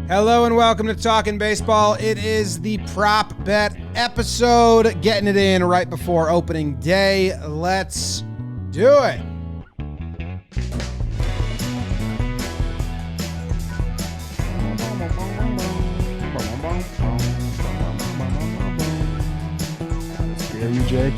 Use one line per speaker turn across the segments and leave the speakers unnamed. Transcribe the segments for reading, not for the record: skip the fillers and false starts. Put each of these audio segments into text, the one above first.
Hello and welcome to Talkin Baseball. It is the prop bet episode, getting it in right before opening day. Let's do it.
Hear you, Jake.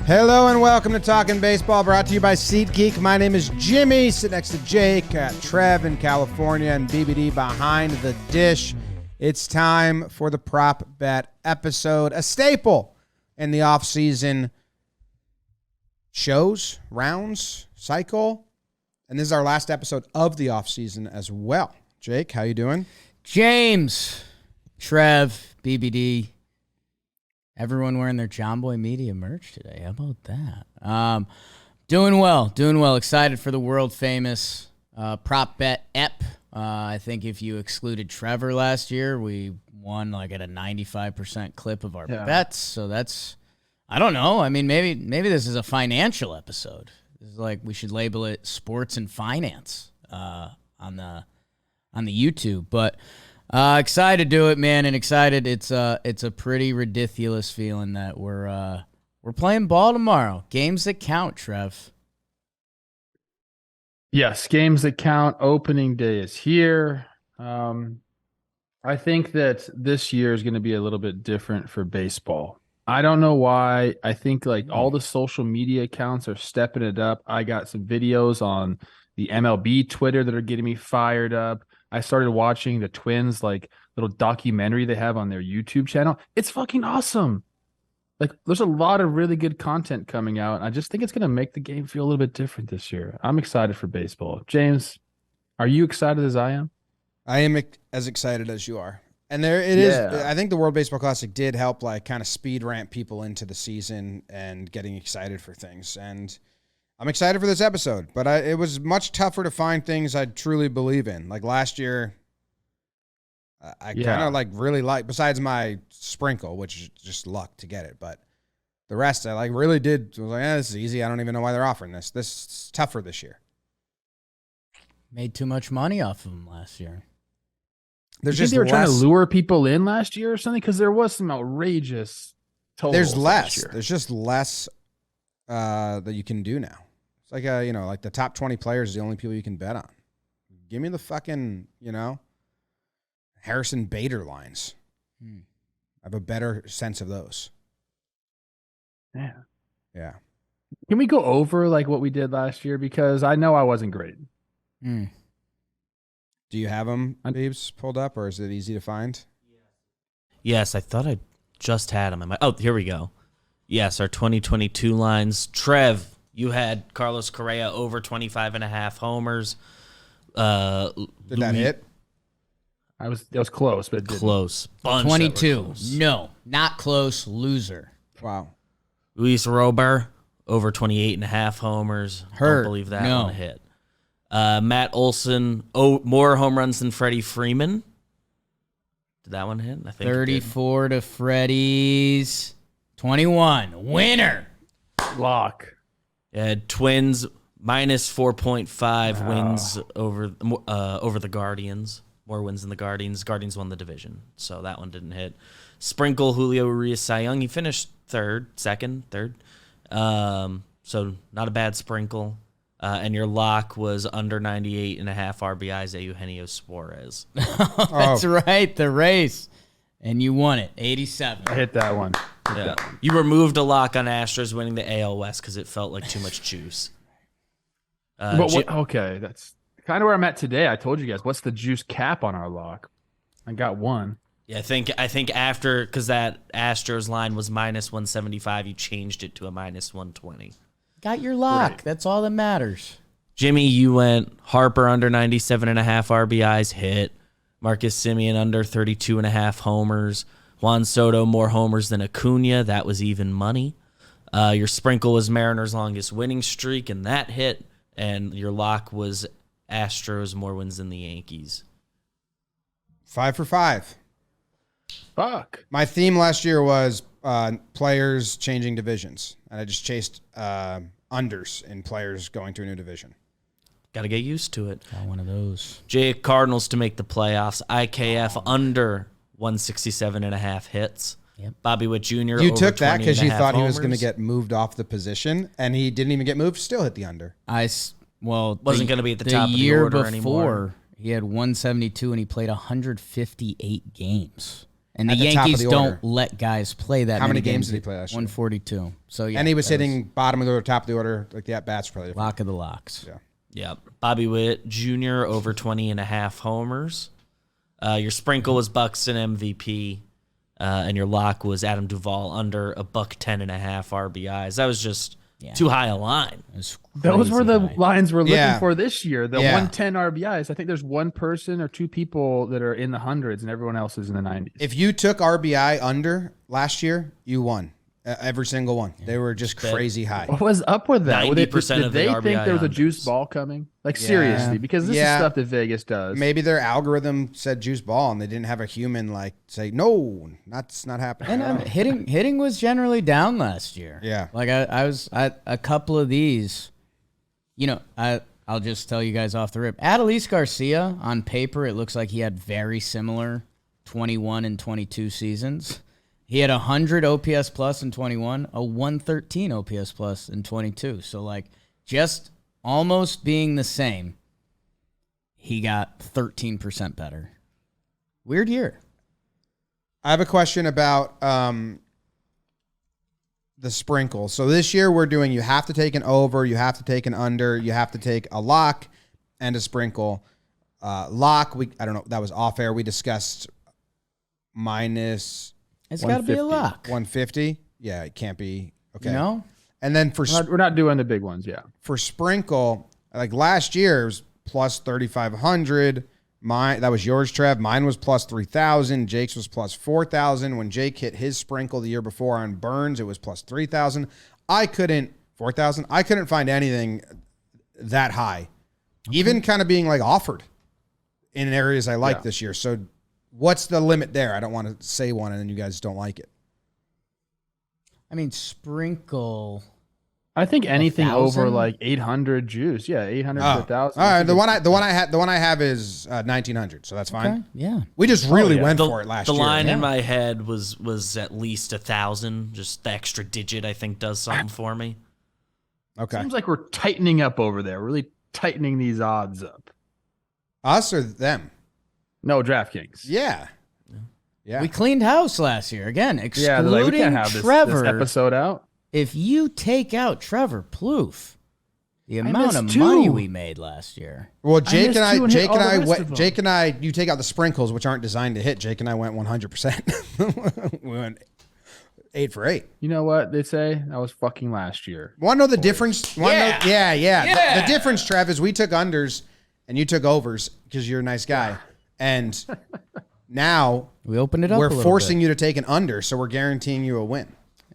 Hello and welcome to Talkin Baseball, brought to you by SeatGeek. My name is Jimmy, sit next to Jake, Trev in California, and BBD behind the dish. It's time for the prop bet episode, a staple in the off-season shows, rounds, cycle, and this is our last episode of the off-season as well. Jake, how you doing?
James, Trev, BBD, everyone wearing their Jomboy Media merch today. How about that? Doing well. Excited for the world famous prop bet ep. I think if you excluded Trevor last year, we won like at a 95% clip of our bets. So that's, I don't know. I mean, maybe this is a financial episode. This is like, we should label it sports and finance on the YouTube. But excited to do it, man, and excited. It's a pretty ridiculous feeling that we're playing ball tomorrow. Games that count, Trev.
Yes, games that count. Opening day is here. I think that this year is going to be a little bit different for baseball. I don't know why. I think like all the social media accounts are stepping it up. I got some videos on the MLB Twitter that are getting me fired up. I started watching the Twins like little documentary they have on their YouTube channel. It's fucking awesome. Like there's a lot of really good content coming out. I just think it's going to make the game feel a little bit different this year. I'm excited for baseball. James, are you excited as I am?
I am as excited as you are. And there it is. I think the World Baseball Classic did help like kind of speed ramp people into the season and getting excited for things. And I'm excited for this episode, but it was much tougher to find things I truly believe in. Like last year, I kind of like really like, besides my sprinkle, which is just luck to get it, but the rest I like really did. I was like, this is easy. I don't even know why they're offering this. This is tougher this year.
Made too much money off of them last year.
There's
just they were trying to lure people in last year or something because there was some outrageous totals.
There's less. There's just less that you can do now. It's like like the top 20 players is the only people you can bet on. Give me the fucking, Harrison Bader lines. I have a better sense of those. Yeah.
Can we go over like what we did last year? Because I know I wasn't great.
Do you have them, Beebs, pulled up, or is it easy to find?
Yes, I thought I just had them. Oh, here we go. Yes, our 2022 lines. Trev, you had Carlos Correa over 25.5 homers.
Did that hit?
That was close, but it didn't.
Close.
22.
Close.
No, not close. Loser.
Wow.
Luis Robert over 28.5 homers.
Hurt.
Don't believe that one hit. Matt Olson, more home runs than Freddie Freeman. Did that one hit? I think
34 to Freddie's 21. Winner.
Lock.
Twins minus 4.5 wins over the Guardians. More wins than the Guardians. Guardians won the division, so that one didn't hit. Sprinkle Julio Urias Cy Young. He finished third. So not a bad sprinkle. And your lock was under 98.5 RBIs at Eugenio Suarez.
That's right, the race. And you won it, 87.
I hit that one.
You removed a lock on Astros winning the AL West because it felt like too much juice.
Okay, that's kind of where I'm at today. I told you guys, what's the juice cap on our lock? I got one.
Yeah, I think after, because that Astros line was minus 175, you changed it to a minus 120.
Got your lock.
Right.
That's all that matters.
Jimmy, you went Harper under 97.5 RBIs, hit. Marcus Semien under 32.5 homers. Juan Soto, more homers than Acuna. That was even money. Your sprinkle was Mariners' longest winning streak, and that hit. And your lock was Astros, more wins than the Yankees.
5 for 5.
Fuck.
My theme last year was players changing divisions, and I just chased unders in players going to a new division.
Got to get used to it.
Got one of those.
Jake Cardinals to make the playoffs. IKF under 167.5 hits.
Yep.
Bobby Witt Jr.
You
over
took that
20
because
and
you
a
thought
half
he was going to
homers.
get moved off the position, and he didn't even get moved. Still hit the under.
Wasn't going to be at the top of the
year
order
before,
anymore.
he had 172 and he played 158 games. And the
At the top of
Yankees
the
don't
order.
let guys play that
How
many
many games did he play last year?
142. So yeah,
And he was
that
hitting bottom of the order, top of the order. Like the at bats probably different.
lock of the locks.
Yeah.
Yep. Bobby Witt Jr. over 20 and a half homers. Your sprinkle was Buxton MVP, and your lock was Adam Duvall under a $110.5 RBIs. That was just too high a line.
Those were the lines we're looking
Yeah.
for this year. The
Yeah.
110 RBIs. I think there's one person or two people that are in the hundreds, and everyone else is in the 90s.
If you took RBI under last year, you won. Every single one. They were just crazy high.
What was up with that?
90%
Did
of the
they
RBI
think there was a
unders.
juice ball coming? Like
Yeah.
seriously, because this
Yeah.
is stuff that Vegas does.
Maybe their algorithm said juice ball, and they didn't have a human like say no, that's not happening.
And hitting was generally down last year.
Yeah.
Like I was at a couple of these. I'll just tell you guys off the rip. Adolis Garcia, on paper, it looks like he had very similar 21 and 22 seasons. He had 100 OPS plus in 21, a 113 OPS plus in 22. So, like, just almost being the same, he got 13% better. Weird year.
I have a question about the sprinkle. So this year we're doing you have to take an over, you have to take an under, you have to take a lock and a sprinkle. Lock, I don't know, that was off air. We discussed minus
It's got to be a lock.
150. Yeah, it can't be. Okay.
No?
And then
We're not doing the big ones, yeah.
for sprinkle, like last year it was plus 3,500. That was yours, Trev. Mine was plus 3,000. Jake's was plus 4,000. When Jake hit his sprinkle the year before on Burns, it was plus 3,000. 4,000. I couldn't find anything that high, even kind of being like offered in areas I like this year. So what's the limit there? I don't want to say one and then you guys don't like it.
I mean, sprinkle.
I think anything
1,000?
over like 800 juice. Yeah, 800 to 1,000.
All right, the one I have is 1,900, so that's fine.
Okay, yeah.
We just really went for it last
The
year.
line in my head was at least 1,000. Just the extra digit, I think, does something for me.
Okay.
Seems like we're tightening up over there. Really tightening these odds up.
Us or them?
No, DraftKings.
Yeah. Yeah.
We cleaned house last year. Again,
Yeah,
excluding
they're like, we can't have this
Trevor.
episode out.
If you take out Trevor Plouffe, the amount
missed
of
two.
money we made last year.
Well, Jake
missed
and I,
two and hit all the rest of them.
Jake and I, you take out the sprinkles, which aren't designed to hit. Jake and I went 100%. We went 8 for 8.
You know what they say? That was fucking last year.
Want to know the difference?
Yeah.
Yeah. The difference, Trev, is we took unders and you took overs because you're a nice guy. And now
We opened it up.
we're
a little
forcing
bit.
you to take an under, so we're guaranteeing you a win.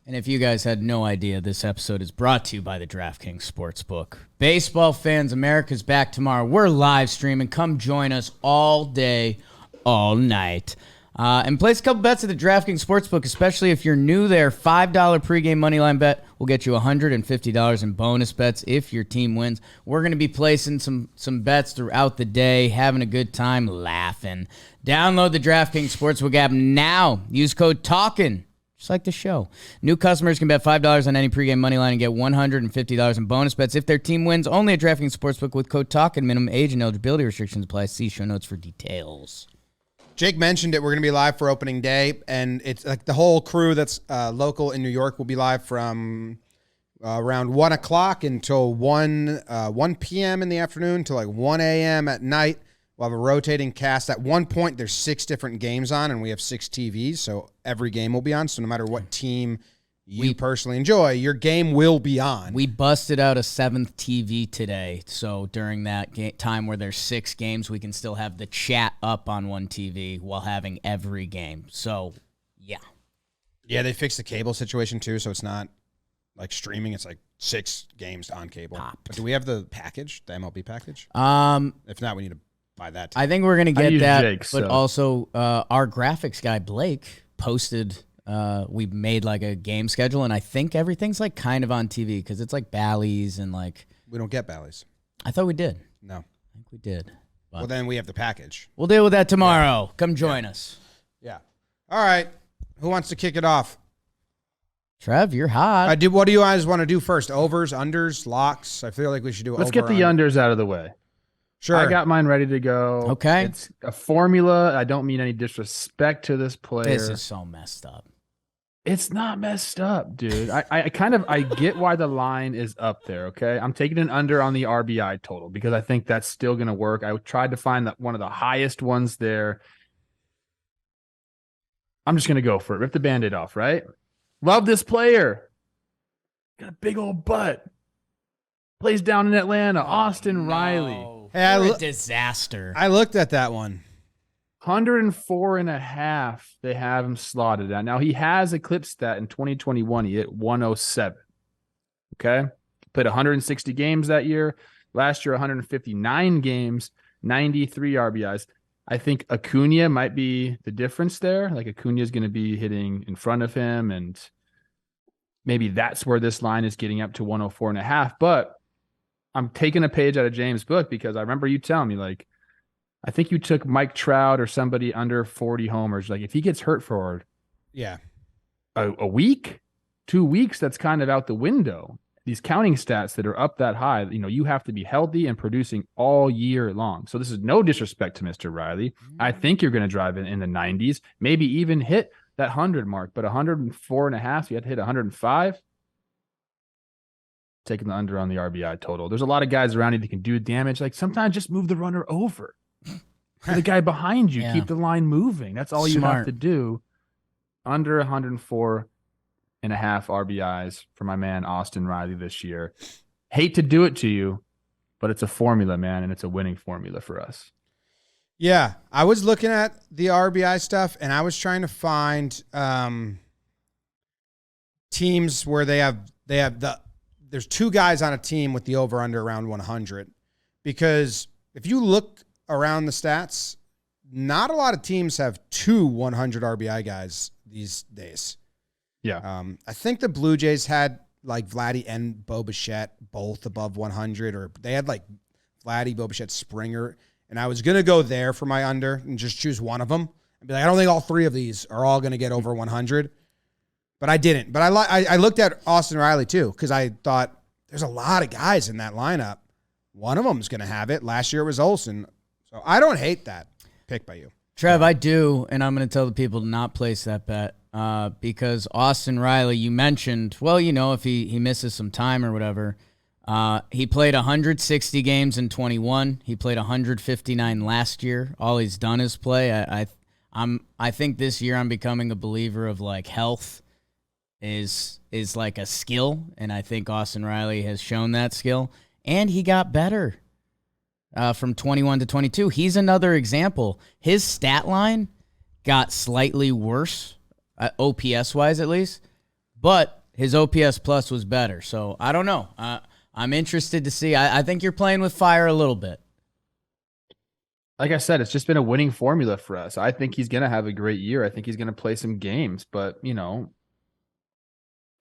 And if you guys had no idea, this episode is brought to you by the DraftKings Sportsbook. Baseball fans, America's back tomorrow. We're live streaming. Come join us all day, all night. And place a couple bets at the DraftKings Sportsbook, especially if you're new there. $5 pregame moneyline bet will get you $150 in bonus bets if your team wins. We're going to be placing some bets throughout the day, having a good time, laughing. Download the DraftKings Sportsbook app now. Use code TALKIN. Just like the show. New customers can bet $5 on any pregame money line and get $150 in bonus bets if their team wins. Only at DraftKings Sportsbook with code TALKIN. Minimum age and eligibility restrictions apply. See show notes for details.
Jake mentioned it. We're going to be live for opening day, and it's like the whole crew that's local in New York will be live from around 1 o'clock until 1 p.m. in the afternoon to like 1 a.m. at night. We'll have a rotating cast. At one point, there's 6 different games on, and we have 6 TVs, so every game will be on. So no matter what team you personally enjoy, your game will be on.
We busted out a 7th TV today, so during that time where there's 6 games, we can still have the chat up on one TV while having every game. So, yeah.
Yeah, they fixed the cable situation too, so it's not like streaming. It's like 6 games on cable. But do we have the package, the MLB package? If not, we need to buy that too.
I think we're going to
I
get
use
that,
Jake's,
but
so.
also our graphics guy, Blake, posted we made like a game schedule, and I think everything's like kind of on TV because it's like Bally's and like.
We don't get Bally's.
I thought we did.
No.
I think we did. But
Well, then we have the package.
we'll deal with that tomorrow. Come join us.
Yeah. All right. Who wants to kick it off?
Trev, you're hot.
What do you guys want to do first? Overs, unders, locks? I feel like we should do.
Let's get the unders out of the way.
Sure.
I got mine ready to go.
Okay.
It's a formula. I don't mean any disrespect to this player.
This is so messed up.
It's not messed up, dude. I get why the line is up there, okay? I'm taking an under on the RBI total because I think that's still going to work. I tried to find one of the highest ones there. I'm just going to go for it. Rip the Band-Aid off, right? Love this player. Got a big old butt. Plays down in Atlanta. Austin Riley.
Hey,
You're a disaster.
I looked at that one.
104.5 they have him slotted at. Now, he has eclipsed that in 2021. He hit 107. Okay? Played 160 games that year. Last year, 159 games, 93 RBIs. I think Acuna might be the difference there. Like, Acuna is going to be hitting in front of him, and maybe that's where this line is getting up to 104.5. But I'm taking a page out of James' book because I remember you telling me, like, I think you took Mike Trout or somebody under 40 homers. Like, if he gets hurt for a week, 2 weeks, that's kind of out the window. These counting stats that are up that high, you have to be healthy and producing all year long. So this is no disrespect to Mr. Riley. I think you're going to drive in the 90s, maybe even hit that 100 mark, but 104.5, so you have to hit 105. Taking the under on the RBI total. There's a lot of guys around you that can do damage. Like, sometimes just move the runner over. For the guy behind you, keep the line moving. That's all you have to do. Under 104.5 RBIs for my man Austin Riley this year. Hate to do it to you, but it's a formula, man, and it's a winning formula for us.
Yeah, I was looking at the RBI stuff, and I was trying to find teams where there's two guys on a team with the over-under around 100, because if you look around the stats, not a lot of teams have two 100 RBI guys these days.
Yeah.
I think the Blue Jays had like Vladdy and Bo Bichette both above 100, or they had like Vladdy, Bo Bichette, Springer, and I was going to go there for my under and just choose one of them and be like, I don't think all three of these are all going to get over 100, but I didn't. But I looked at Austin Riley too, because I thought there's a lot of guys in that lineup. One of them is going to have it. Last year it was Olsen. So I don't hate that pick by you.
Trev, I do, and I'm going to tell the people to not place that bet because Austin Riley, you mentioned, well, if he misses some time or whatever, he played 160 games in 21. He played 159 last year. All he's done is play. I think this year I'm becoming a believer of like health is like a skill, and I think Austin Riley has shown that skill, and he got better. From 21 to 22. He's another example. His stat line got slightly worse, OPS-wise at least, but his OPS plus was better. So I don't know. I'm interested to see. I think you're playing with fire a little bit.
Like I said, it's just been a winning formula for us. I think he's going to have a great year. I think he's going to play some games, but,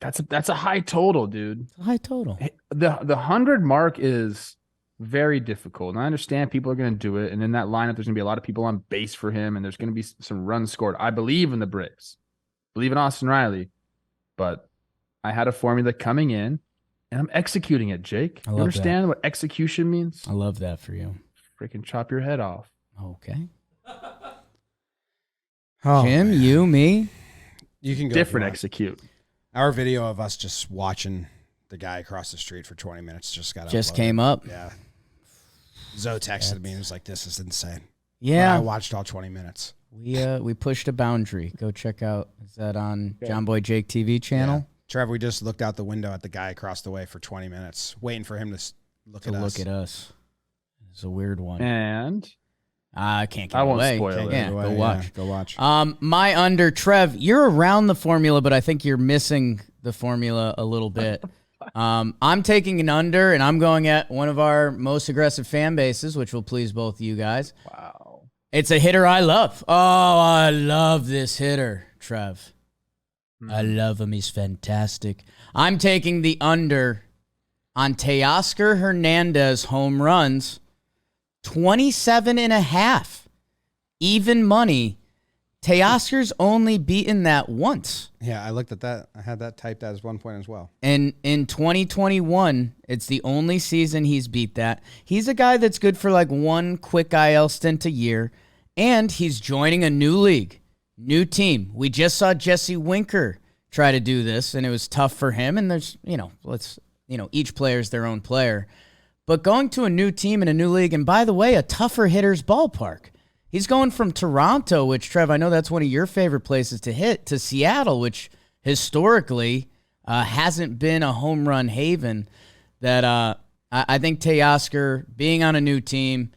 that's a high total, dude.
It's a high total.
The 100 mark is very difficult. And I understand people are going to do it. And in that lineup, there's going to be a lot of people on base for him, and there's going to be some runs scored. I believe in the Braves. Believe in Austin Riley. But I had a formula coming in, and I'm executing it, Jake. You understand what execution means?
I love that for you.
Freaking chop your head off.
Okay.
Oh,
Jim,
man.
you, me?
You can go.
Different execute.
Our video of us just watching the guy across the street for 20 minutes just
came up.
Yeah. Zoe texted me and was like, "This is insane."
Yeah.
But I watched all 20 minutes.
We pushed a boundary. Go check out. Is that on Jomboy Jake TV channel?
Yeah. Trevor, we just looked out the window at the guy across the way for 20 minutes, waiting for him to look at us.
It's a weird one.
And
I can't give
I
it
won't
away.
spoil it.
Yeah, go watch.
Yeah, go watch.
My under, Trev, you're around the formula, but I think you're missing the formula a little bit. I'm taking an under, and I'm going at one of our most aggressive fan bases, which will please both of you guys.
wow.
It's a hitter I love. Oh, I love this hitter, Trev. I love him. He's fantastic. I'm taking the under on Teoscar Hernandez home runs, 27.5. Even money. Teoscar's only beaten that once.
Yeah, I looked at that. I had that typed as 1 point as well.
And in 2021, it's the only season he's beat that. He's a guy that's good for like one quick IL stint a year, and he's joining a new league. New team. We just saw Jesse Winker try to do this, and it was tough for him. And there's, each player's their own player. But going to a new team in a new league, and by the way, a tougher hitter's ballpark. He's going from Toronto, which, Trev, I know that's one of your favorite places to hit, to Seattle, which historically hasn't been a home run haven. That I think Teoscar being on a new team,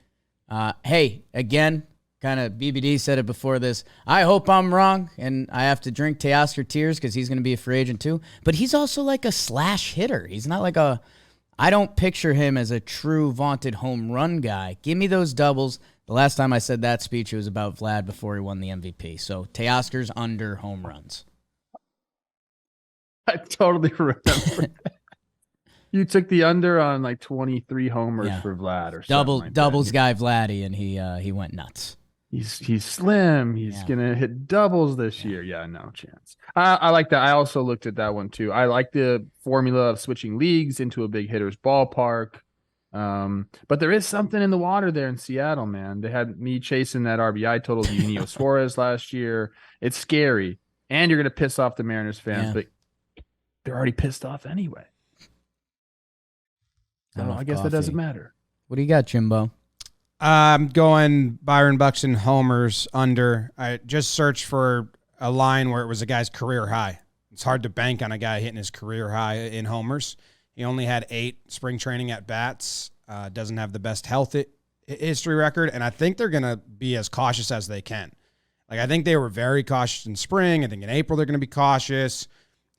hey, again, kind of BBD said it before this. I hope I'm wrong, and I have to drink Teoscar tears because he's going to be a free agent too. But he's also like a slash hitter. He's not like I don't picture him as a true vaunted home run guy. Give me those doubles. The last time I said that speech, it was about Vlad before he won the MVP. So Teoscar's under home runs.
I totally remember. You took the under on like 23 homers for Vlad or something.
Doubles guy Vladdy, and he went nuts.
He's slim. He's gonna hit doubles this year. Yeah, no chance. I like that. I also looked at that one too. I like the formula of switching leagues into a big hitter's ballpark. But there is something in the water there in Seattle, man. They had me chasing that RBI total of Eugenio Suarez last year. It's scary, and you're gonna piss off the Mariners fans, but they're already pissed off anyway. So I guess that doesn't matter.
What do you got, Jimbo?
I'm going Byron Buxton homers under. I just searched for a line where it was a guy's career high. It's hard to bank on a guy hitting his career high in homers. He only had 8 spring training at bats. Doesn't have the best health history record, and I think they're going to be as cautious as they can. Like, I think they were very cautious in spring. I think in April they're going to be cautious.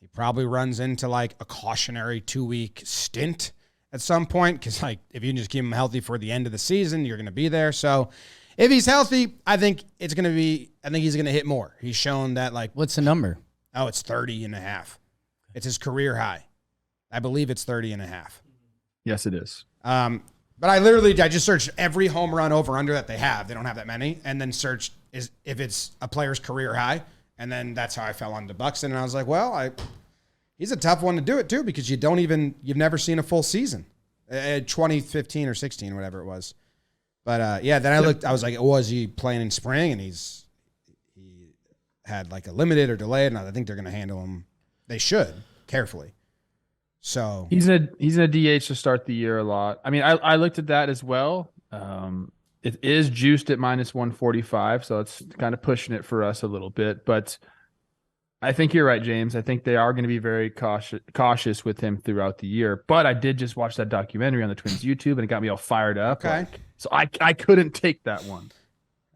He probably runs into like a cautionary 2-week stint at some point, because like if you can just keep him healthy for the end of the season, you're going to be there. So if he's healthy, I think he's going to hit more. He's shown that like.
What's the number?
Oh, it's 30.5. It's his career high. I believe it's 30.5.
Yes, it is.
But I just searched every home run over under that they have. They don't have that many. And then searched if it's a player's career high. And then that's how I fell onto Buxton. And I was like, well, he's a tough one to do it too, because you've never seen a full season. 2015 or 16, whatever it was. But then I was like, was he playing in spring? And he had like a limited or delayed, and I think they're going to handle him. They should carefully. So
he's in a DH to start the year a lot. I mean, I looked at that as well. It is juiced at -145, so it's kind of pushing it for us a little bit. But I think you're right, James. I think they are going to be very cautious with him throughout the year. But I did just watch that documentary on the Twins YouTube, and it got me all fired up.
Okay.
So I couldn't take that one.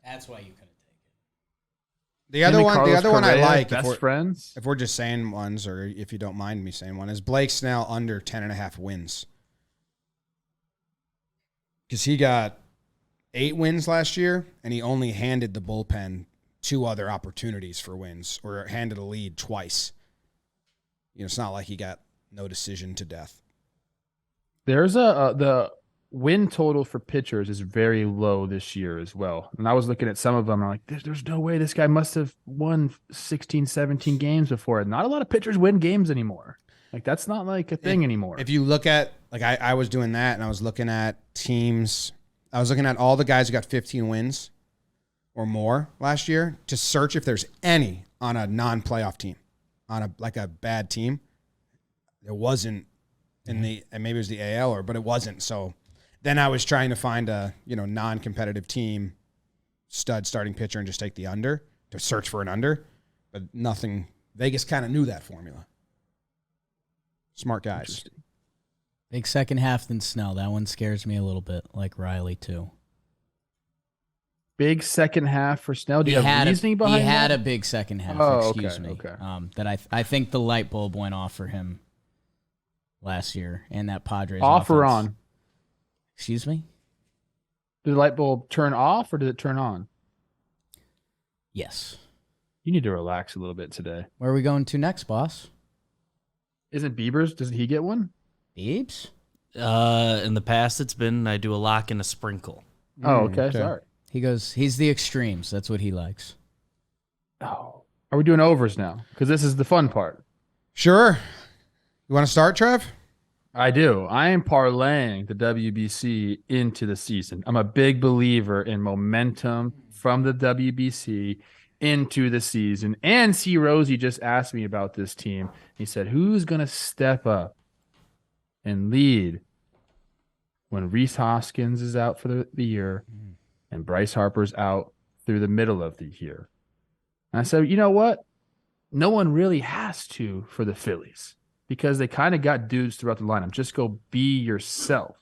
That's why you couldn't take it.
The other one I like,
if
we're just saying ones, or if you don't mind me saying one, is Blake Snell under 10.5 wins. Because he got 8 wins last year, and he only handed the bullpen 2 other opportunities for wins, or handed a lead twice. It's not like he got no decision to death.
There's the win total for pitchers is very low this year as well. And I was looking at some of them, and I'm like, there's no way this guy must have won 16, 17 games before. Not a lot of pitchers win games anymore. Like, that's not like a thing anymore.
If you look at, like, I was doing that, and I was looking at teams. I was looking at all the guys who got 15 wins or more last year to search if there's any on a non-playoff team, on a bad team. It wasn't and maybe it was the AL, but it wasn't. So then I was trying to find a non-competitive team, stud starting pitcher, and just take the under to search for an under, but nothing. Vegas kind of knew that formula. Smart guys.
Big second half than Snell. That one scares me a little bit, like Riley too.
Big second half for Snell. Do you have reasoning behind that?
He had a big second half. Excuse me.
Okay.
That I think the light bulb went off for him last year, and that Padres
off
offense.
or on?
Excuse me.
Did the light bulb turn off or did it turn on?
Yes.
You need to relax a little bit today.
Where are we going to next, boss?
Isn't Bieber's? Doesn't he get one?
Biebs?
In the past, it's been I do a lock and a sprinkle.
Oh, okay. Sorry.
He's the extremes. That's what he likes.
Oh, are we doing overs now? Because this is the fun part.
Sure. You want to start, Trev?
I do. I am parlaying the WBC into the season. I'm a big believer in momentum from the WBC into the season. And C. Rosie just asked me about this team. He said, who's going to step up and lead when Rhys Hoskins is out for the year and Bryce Harper's out through the middle of the year? And I said, you know what? No one really has to for the Phillies because they kind of got dudes throughout the lineup. Just go be yourself.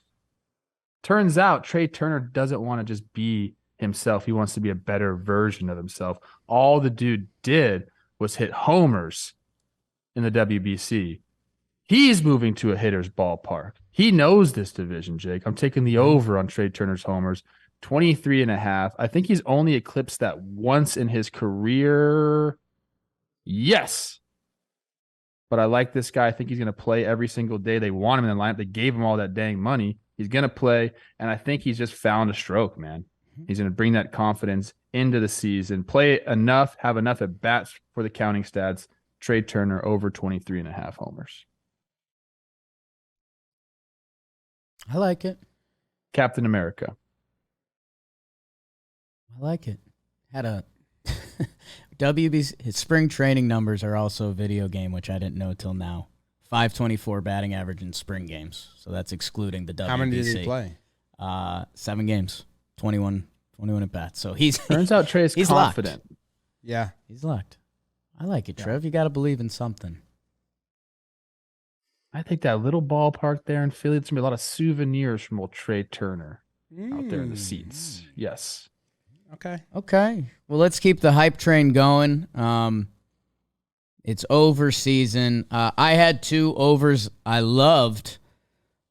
Turns out Trey Turner doesn't want to just be himself. He wants to be a better version of himself. All the dude did was hit homers in the WBC. He's moving to a hitter's ballpark. He knows this division, Jake. I'm taking the over on Trey Turner's homers, 23.5. I think he's only eclipsed that once in his career. Yes. But I like this guy. I think he's going to play every single day. They want him in the lineup. They gave him all that dang money. He's going to play, and I think he's just found a stroke, man. He's going to bring that confidence into the season, play enough, have enough at bats for the counting stats. Trey Turner over 23.5 homers.
I like it.
Captain America.
I like it. Had a WBC. His spring training numbers are also a video game, which I didn't know till now. 524 batting average in spring games. So that's excluding the WBC.
How many did he play?
7 games, 21 at bats. So he's
turns out Trey's confident.
Locked.
Yeah.
He's locked. I like it, Trev. You got to believe in something.
I think that little ballpark there in Philly, there's going to be a lot of souvenirs from old Trey Turner out there in the seats. Yes.
Okay.
Well, let's keep the hype train going. It's over season. I had 2 overs I loved.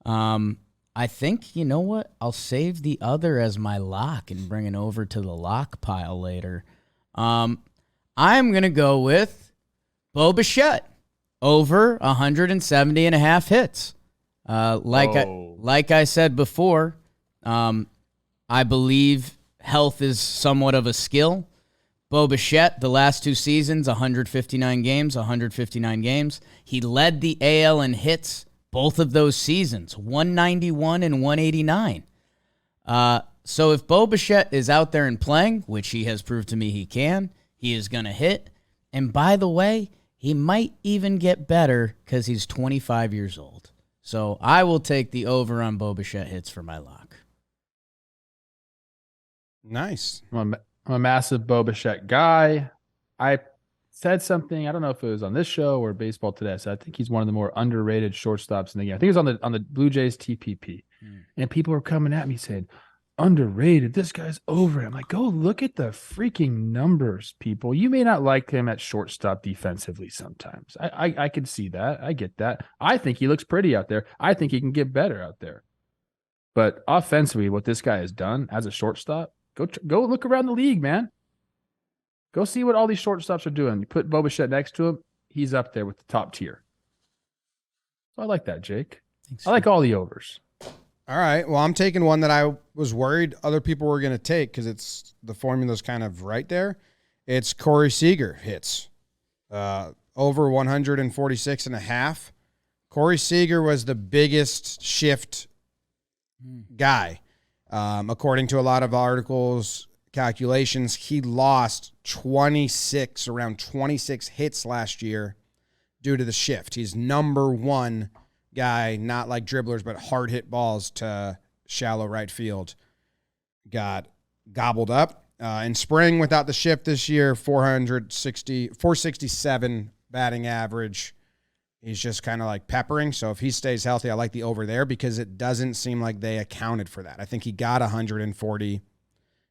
I think, you know what? I'll save the other as my lock and bring it over to the lock pile later. I'm going to go with Bo Bichette. Over 170.5 hits. Like I said before, I believe health is somewhat of a skill. Bo Bichette, the last 2 seasons, 159 games. He led the AL in hits both of those seasons, 191 and 189. So if Bo Bichette is out there and playing, which he has proved to me he can, he is going to hit. And by the way, he might even get better because he's 25 years old. So I will take the over on Bo Bichette hits for my lock.
Nice.
I'm a massive Bo Bichette guy. I said something, I don't know if it was on this show or Baseball Today, so I think he's one of the more underrated shortstops in the game. I think it was on the Blue Jays TPP. And people were coming at me saying, underrated, this guy's over. I'm like, go look at the freaking numbers, people. You may not like him at shortstop defensively sometimes. I can see that. I get that. I think he looks pretty out there. I think he can get better out there. But offensively, what this guy has done as a shortstop, go look around the league, man. Go see what all these shortstops are doing. You put Bo Bichette next to him, he's up there with the top tier. So I like that, Jake. Thanks, I like all the overs.
All right. Well, I'm taking one that I was worried other people were going to take because it's the formula's kind of right there. It's Corey Seager hits over 146.5. Corey Seager was the biggest shift guy. According to a lot of articles, calculations, he lost around 26 hits last year due to the shift. He's number 1 guy, not like dribblers, but hard hit balls to shallow right field. Got gobbled up. In spring, without the shift this year, 467 batting average. He's just kind of like peppering. So if he stays healthy, I like the over there because it doesn't seem like they accounted for that. I think he got 140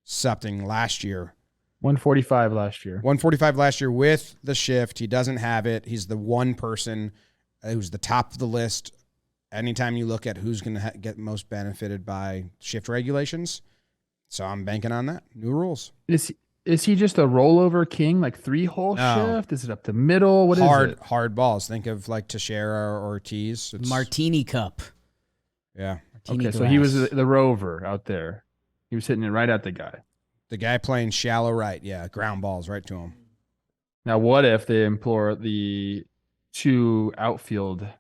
something last year.
145 last year.
145 last year with the shift. He doesn't have it. He's the one person who's the top of the list. Anytime you look at who's going to get most benefited by shift regulations. So I'm banking on that. New rules.
Is is he just a rollover king, like 3-hole
No.
shift? Is it up the middle? What is it?
Hard balls. Think of like Teixeira or Ortiz. It's,
Martini cup.
yeah.
Martini
Okay, so he was
glass.
the rover out there. He was hitting it right at the guy.
The guy playing shallow right. Yeah, ground balls right to him.
Now, what if they implore the 2 outfielder?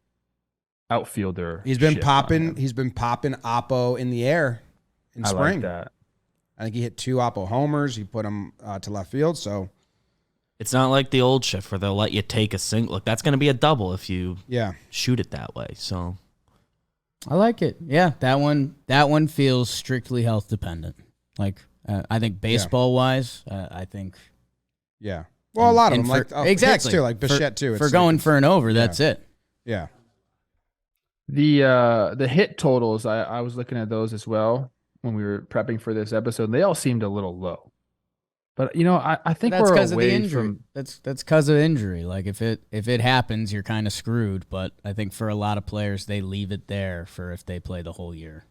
He's been
shift on
popping.
him?
He's been popping Oppo in the air in
I
spring.
like that.
I think he hit 2 Oppo homers. He put them to left field. So
It's not like the old shift where they'll let you take a single. Look, that's going to be a double if you
yeah,
shoot it that way. So
I like it. Yeah, that one feels strictly health dependent. Like I think baseball wise, I think
yeah. Well, a lot of them
exactly
Hicks too, like Bichette too.
For going for an over, that's it.
Yeah.
The hit totals, I was looking at those as well when we were prepping for this episode. They all seemed a little low. But I think
That's
we're
because of the
away
injury.
from
That's because of injury. Like if it happens, you're kind of screwed. But I think for a lot of players, they leave it there for if they play the whole year.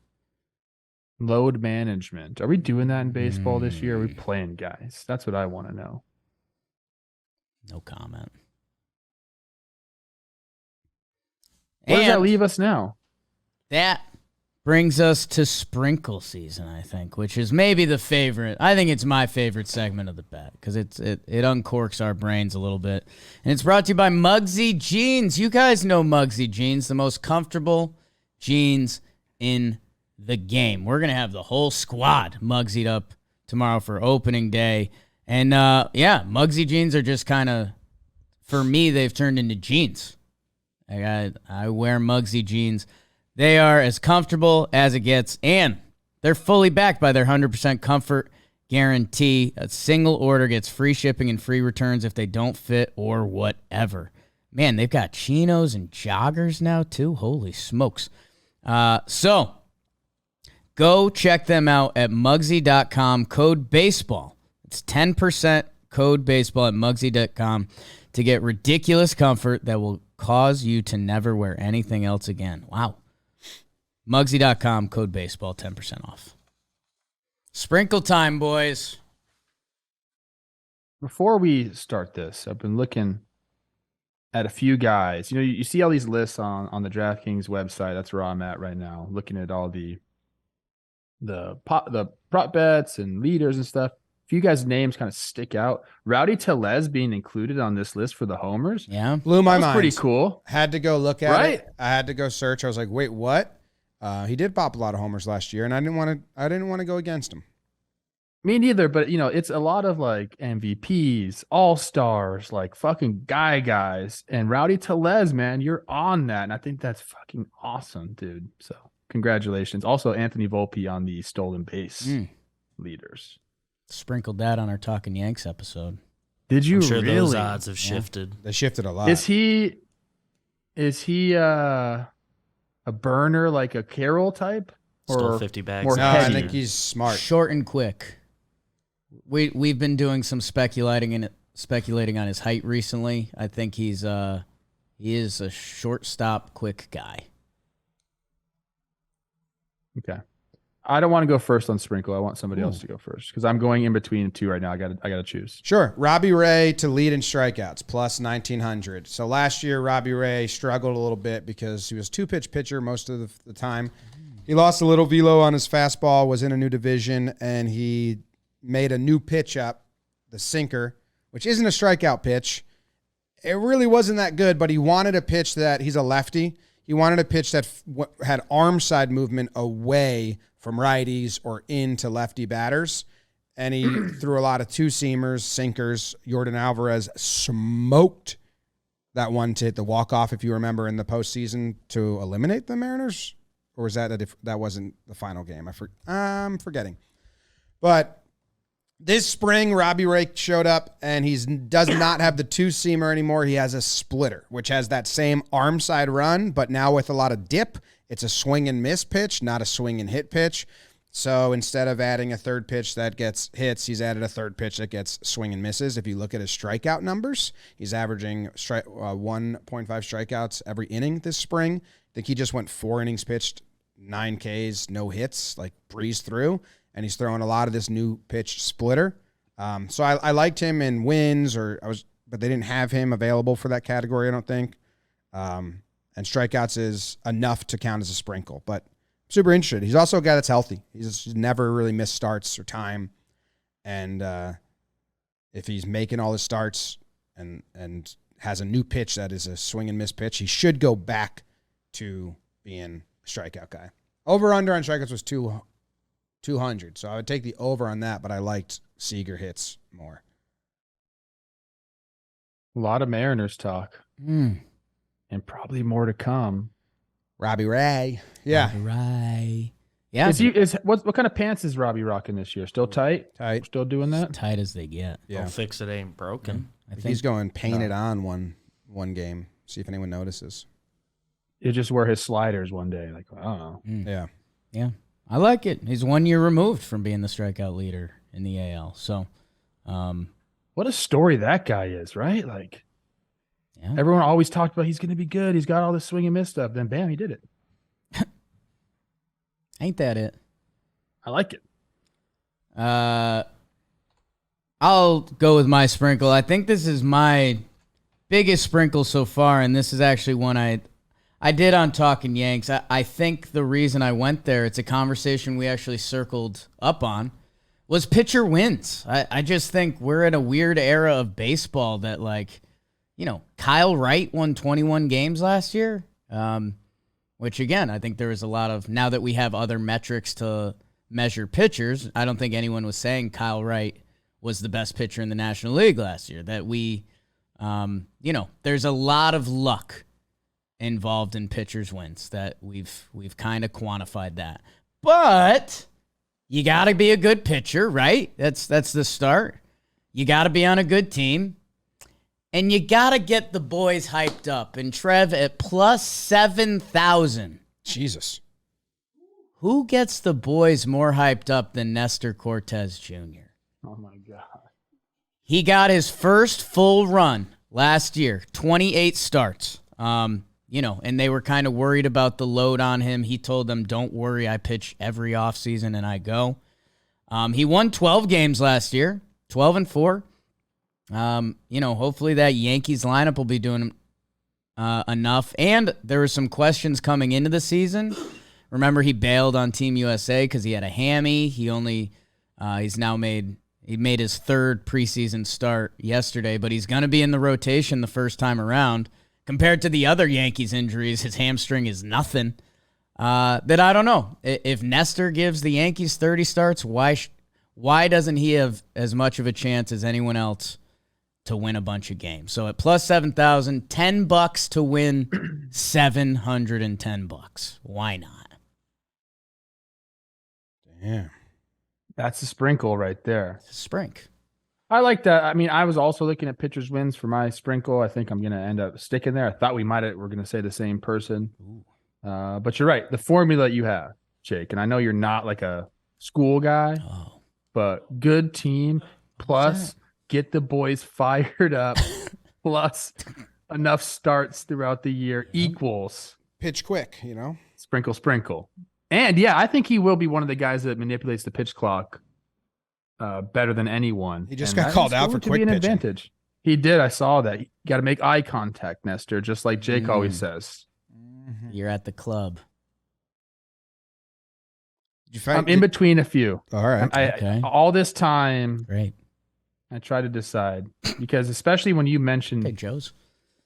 load management. Are we doing that in baseball this year? Are we playing guys? That's what I want to know.
No comment.
Where does that
And
leave us now?
that brings us to sprinkle season, I think, which is maybe the favorite. I think it's my favorite segment of the bet because it uncorks our brains a little bit. And it's brought to you by Muggsy Jeans. You guys know Muggsy Jeans, the most comfortable jeans in the game. We're going to have the whole squad Muggsy'd up tomorrow for opening day. And, Muggsy Jeans are just kind of, for me, they've turned into jeans. I wear Muggsy Jeans. They are as comfortable as it gets, and they're fully backed by their 100% comfort guarantee. A single order gets free shipping and free returns if they don't fit or whatever. Man, they've got chinos and joggers now, too. Holy smokes. So, go check them out at Muggsy.com, code BASEBALL. It's 10% code BASEBALL at Muggsy.com to get ridiculous comfort that will cause you to never wear anything else again. Wow. Muggsy.com, code BASEBALL, 10% off. Sprinkle time, boys.
Before we start this, I've been looking at a few guys. You know, you see all these lists on the DraftKings website. That's where I'm at right now, looking at all the prop bets and leaders and stuff. A few guys' names kind of stick out. Rowdy Tellez being included on this list for the homers.
Yeah.
Blew my mind.
Pretty cool.
Had to go look at
Right?
it. I had to go search. I was like, wait, what? He did pop a lot of homers last year, and I didn't want to go against him.
Me neither, but it's a lot of like MVPs, all-stars, like fucking guys. And Rowdy Tellez, man, you're on that. And I think that's fucking awesome, dude. So congratulations. Also, Anthony Volpe on the stolen base leaders.
Sprinkled that on our Talkin' Yanks episode.
Did you
I'm sure
really?
those odds have shifted.
They shifted a lot.
Is he a burner like a Carroll type?
Stole 50 bags.
more
No, I
petty?
think he's smart.
Short and quick. We've been doing some speculating on his height recently. I think he is a shortstop, quick guy.
Okay. I don't want to go first on Sprinkle. I want somebody else to go first because I'm going in between two right now. I got to choose.
Sure. Robbie Ray to lead in strikeouts, plus 1,900. So last year, Robbie Ray struggled a little bit because he was two-pitch pitcher most of the time. He lost a little velo on his fastball, was in a new division, and he made a new pitch up, the sinker, which isn't a strikeout pitch. It really wasn't that good, but he wanted a pitch that, he's a lefty, he wanted a pitch that had arm side movement away from righties or into lefty batters. And he threw a lot of two-seamers, sinkers. Yordan Alvarez smoked that one to hit the walk-off, if you remember, in the postseason to eliminate the Mariners. Or was that that wasn't the final game? I'm forgetting. But this spring, Robbie Ray showed up, and he does not have the two-seamer anymore. He has a splitter, which has that same arm side run, but now with a lot of dip. It's a swing and miss pitch, not a swing and hit pitch. So instead of adding a third pitch that gets hits, he's added a third pitch that gets swing and misses. If you look at his strikeout numbers, he's averaging 1.5 strikeouts every inning this spring. I think he just went 4 innings pitched, 9 Ks, no hits, like breezed through. And he's throwing a lot of this new pitch splitter. So I liked him in wins, but they didn't have him available for that category, I don't think. And strikeouts is enough to count as a sprinkle, but super interested. He's also a guy that's healthy. He's never really missed starts or time. And if he's making all his starts and has a new pitch that is a swing and miss pitch, he should go back to being a strikeout guy. Over-under on strikeouts was 200, so I would take the over on that, but I liked Seager hits more.
A lot of Mariners talk. And probably more to come.
Robbie Ray. Yeah.
Robbie Ray. Yeah.
What kind of pants is Robbie rocking this year? Still tight?
Tight.
Still doing that?
As tight as they get.
Yeah.
Don't fix it, ain't broken.
I think
He's going painted on one game. See if anyone notices.
You just wear his sliders one day. Like, oh.
Yeah.
Yeah. I like it. He's 1 year removed from being the strikeout leader in the AL. So,
what a story that guy is, right? Like,
yeah.
everyone always talked about he's going to be good. He's got all this swing and miss stuff. Then, bam, he did it.
Ain't that it?
I like it.
I'll go with my sprinkle. I think this is my biggest sprinkle so far, and this is actually one I did on Talkin Yanks. I think the reason I went there, it's a conversation we actually circled up on, was pitcher wins. I just think we're in a weird era of baseball that, like, Kyle Wright won 21 games last year, which, again, I think there was a lot of, now that we have other metrics to measure pitchers, I don't think anyone was saying Kyle Wright was the best pitcher in the National League last year. That we, there's a lot of luck involved in pitchers' wins that we've kind of quantified that. But you got to be a good pitcher, right? That's the start. You got to be on a good team. And you got to get the boys hyped up. And Trev, at plus 7,000.
Jesus.
Who gets the boys more hyped up than Nestor Cortez Jr.?
Oh, my God.
He got his first full run last year, 28 starts. And they were kind of worried about the load on him. He told them, don't worry, I pitch every offseason and I go. He won 12 games last year, 12-4. Hopefully that Yankees lineup will be doing enough. And there were some questions coming into the season. Remember, he bailed on Team USA because he had a hammy. He made his third preseason start yesterday, but he's going to be in the rotation the first time around. Compared to the other Yankees injuries, his hamstring is nothing. That I don't know. If Nestor gives the Yankees 30 starts, why doesn't he have as much of a chance as anyone else to win a bunch of games? So at plus 7,000, $10 to win $710. Why not?
Yeah.
That's a sprinkle right there.
Sprink.
I like that. I mean, I was also looking at pitchers' wins for my sprinkle. I think I'm going to end up sticking there. I thought we're going to say the same person. But you're right. The formula you have, Jake, and I know you're not like a school guy, but good team plus get the boys fired up plus enough starts throughout the year equals
pitch quick,
sprinkle. And yeah, I think he will be one of the guys that manipulates the pitch clock better than anyone.
He just got called out for quick pitching.
Advantage. He did. I saw that. You got to make eye contact, Nestor, just like Jake always says.
You're at the club.
I'm in between a few.
All right.
Okay.
All this time,
Great.
I try to decide because especially when you mentioned,
Hey, Joe's.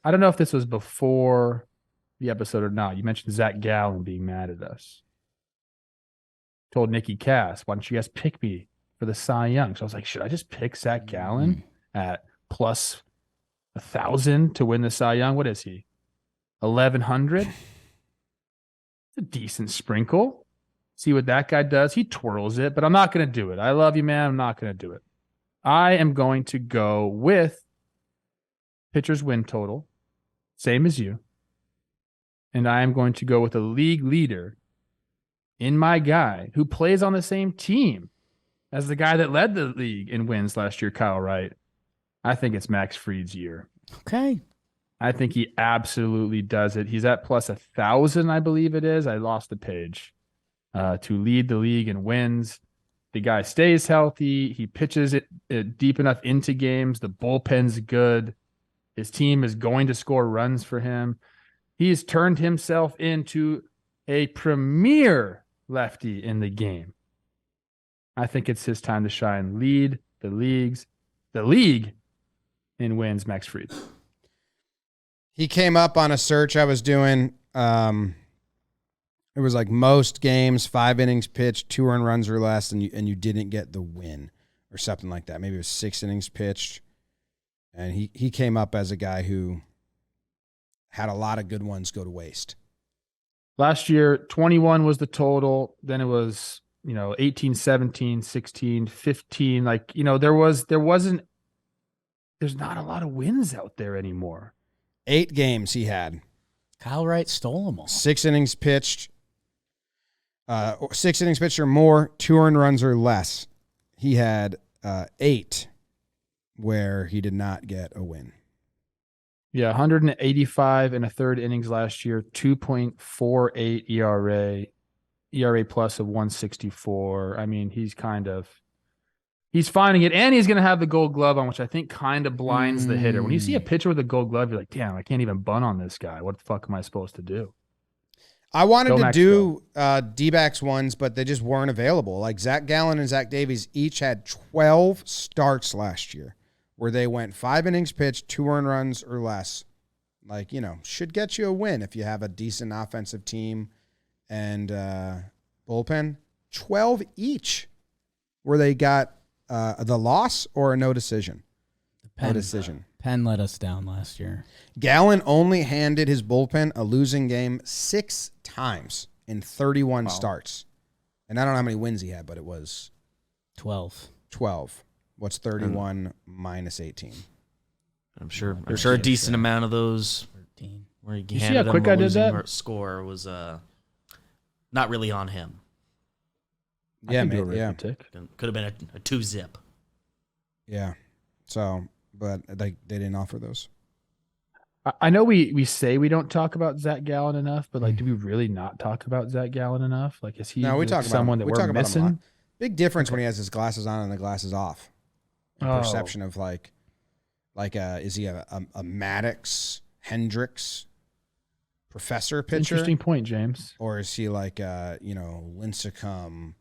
I don't know if this was before the episode or not. You mentioned Zach Gallen being mad at us. Told Nikki Cass, why don't you guys pick me for the Cy Young? So I was like, should I just pick Zach Gallen at plus 1,000 to win the Cy Young? What is he? 1,100? It's a decent sprinkle. See what that guy does. He twirls it, but I'm not going to do it. I love you, man. I'm not going to do it. I am going to go with pitcher's win total, same as you. And I am going to go with a league leader in my guy who plays on the same team as the guy that led the league in wins last year, Kyle Wright. I think it's Max Fried's year.
Okay.
I think he absolutely does it. He's at plus 1,000, I believe it is. I lost the page. To lead the league in wins. the guy stays healthy. He pitches it deep enough into games. The bullpen's good. His team is going to score runs for him. He's turned himself into a premier lefty in the game. I think it's his time to shine. Lead the league in wins, Max Fried.
He came up on a search I was doing. It was like most games, 5 innings pitched, 2 earned runs or less, and you didn't get the win or something like that. Maybe it was 6 innings pitched. And he came up as a guy who had a lot of good ones go to waste.
Last year, 21 was the total. Then it was, 18, 17, 16, 15. Like, there's not a lot of wins out there anymore.
8 games he had.
Kyle Wright stole them all.
6 innings pitched. 6 innings pitched or more, 2 earned runs or less. He had 8 where he did not get a win.
Yeah, 185 and a third innings last year, 2.48 ERA plus of 164. I mean, he's finding it, and he's going to have the Gold Glove on, which I think kind of blinds the hitter. When you see a pitcher with a Gold Glove, you're like, damn, I can't even bunt on this guy. What the fuck am I supposed to do?
I wanted to do D-backs ones, but they just weren't available. Like Zach Gallen and Zach Davies each had 12 starts last year where they went 5 innings pitched, 2 earned runs or less. Like, should get you a win if you have a decent offensive team and bullpen. 12 each where they got the loss or a no decision. No decision.
Penn let us down last year.
Gallen only handed his bullpen a losing game 6 times in 31 starts. And I don't know how many wins he had, but it was
12.
What's 31 minus 18?
I'm sure a decent amount of those
13.
where he
You see
handed
how quick
him
I
a
did
losing
that?
score was not really on him.
Yeah,
man.
man.
Could have been a 2-zip.
Yeah. So, but they didn't offer those.
I know we say we don't talk about Zach Gallen enough, but do we really not talk about Zach Gallen enough? Like, is he
No, we talk about
someone
him.
that
We talk
we're
about him a
missing?
lot. Big difference when he has his glasses on and the glasses off. Perception of is he a Maddox, Hendricks, professor pitcher?
Interesting point, James.
Or is he like Lincecum,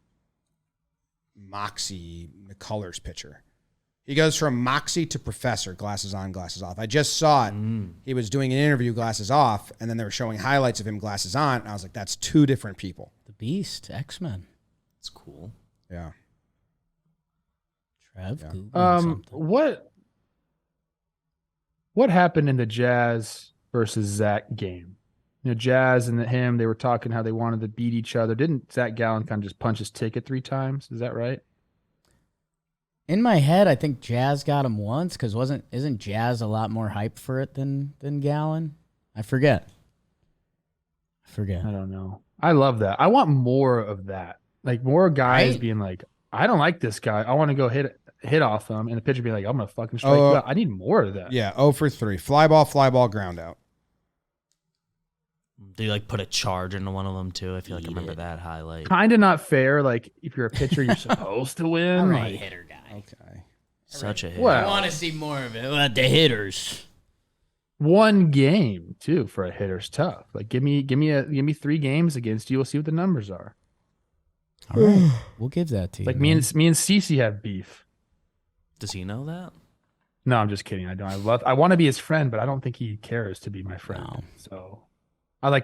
Moxie, McCullers pitcher? He goes from Moxie to professor, glasses on, glasses off. I just saw it. He was doing an interview, glasses off, and then they were showing highlights of him, glasses on, and I was like, that's 2 different people.
The Beast, X-Men.
It's cool.
Yeah.
Trev,
Yeah.
Googling something.
What happened in the Jazz versus Zach game? Jazz and him, they were talking how they wanted to beat each other. Didn't Zach Gallen kind of just punch his ticket 3 times? Is that right?
In my head, I think Jazz got him once because isn't Jazz a lot more hype for it than Gallen? I forget.
I don't know. I love that. I want more of that. Like more guys being like, I don't like this guy. I want to go hit off him, and the pitcher being like, I'm gonna fucking strike you out. I need more of that.
Yeah, 0 for 3. Fly ball, ground out.
Do you put a charge into one of them too? I feel like I remember that highlight.
Kind of not fair. Like if you're a pitcher, you're supposed to win.
I'm a hitter guy.
Okay.
Such a hit.
I want to see more of it. The hitters.
One game too for a hitter's tough. Like give me 3 games against you. We'll see what the numbers are.
All right, we'll give that to you.
Like me and Cece have beef.
Does he know that?
No, I'm just kidding. I don't. I want to be his friend, but I don't think he cares to be my friend.
No.
So I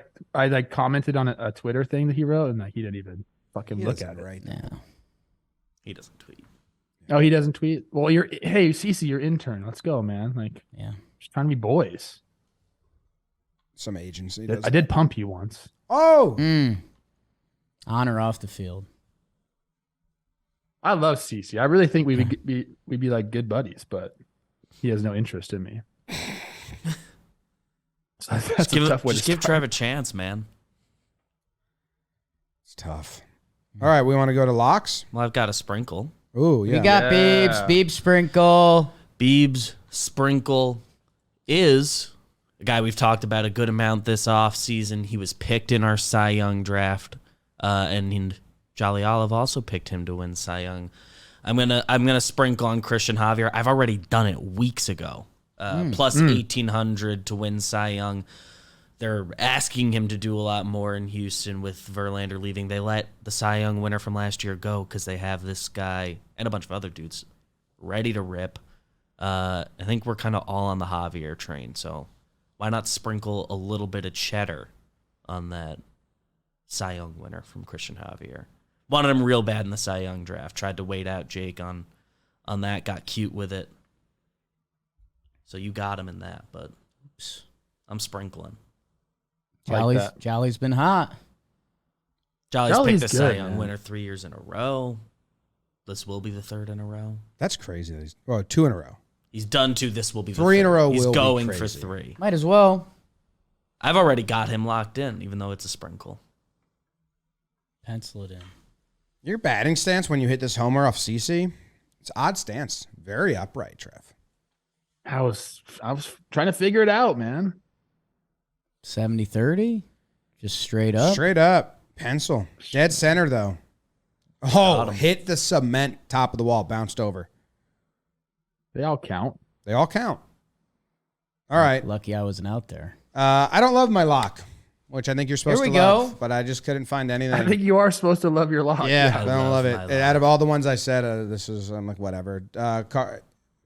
commented on a Twitter thing that he wrote, and he didn't even fucking look at it.
Right.
Yeah.
He doesn't tweet.
Oh, he doesn't tweet. Well, hey, Cece, you're intern. Let's go, man.
Yeah.
Just trying to be boys.
Some agency
I did pump you once.
Oh!
On or off the field.
I love Cece. I really think we'd be like good buddies, but he has no interest in me. So that's a tough way to
give
start.
Trev a chance, man.
It's tough. All right, we want to go to locks?
Well, I've got a sprinkle.
Ooh, yeah.
We got Beebs Sprinkle.
Beebs Sprinkle is a guy we've talked about a good amount this offseason. He was picked in our Cy Young draft, and Jolly Olive also picked him to win Cy Young. I'm gonna sprinkle on Christian Javier. I've already done it weeks ago. Plus 1,800 to win Cy Young. They're asking him to do a lot more in Houston with Verlander leaving. They let the Cy Young winner from last year go because they have this guy and a bunch of other dudes ready to rip. I think we're kind of all on the Javier train, so why not sprinkle a little bit of cheddar on that Cy Young winner from Christian Javier? Wanted him real bad in the Cy Young draft. Tried to wait out Jake on that. Got cute with it. So you got him in that, but oops, I'm sprinkling.
Jolly's been hot.
Jolly's picked the Cy Young winner 3 years in a row. This will be the third in a row.
That's crazy. Well, 2 in a row.
He's done 2. This will be the
three in a row.
He's
will
going
be
for
crazy.
3.
Might as well.
I've already got him locked in, even though it's a sprinkle.
Pencil it in.
Your batting stance when you hit this homer off CC, it's odd stance. Very upright, Trev.
I was trying to figure it out, man.
70-30? Just straight up?
Straight up. Pencil. Dead center, though. Oh, hit the cement top of the wall. Bounced over.
They all count.
They all count. All right.
Lucky I wasn't out there.
I don't love my lock, which I think you're supposed to love, but I just couldn't find anything.
I think you are supposed to love your lock.
Yeah, I don't love it. Out of all the ones I said, I'm like, whatever.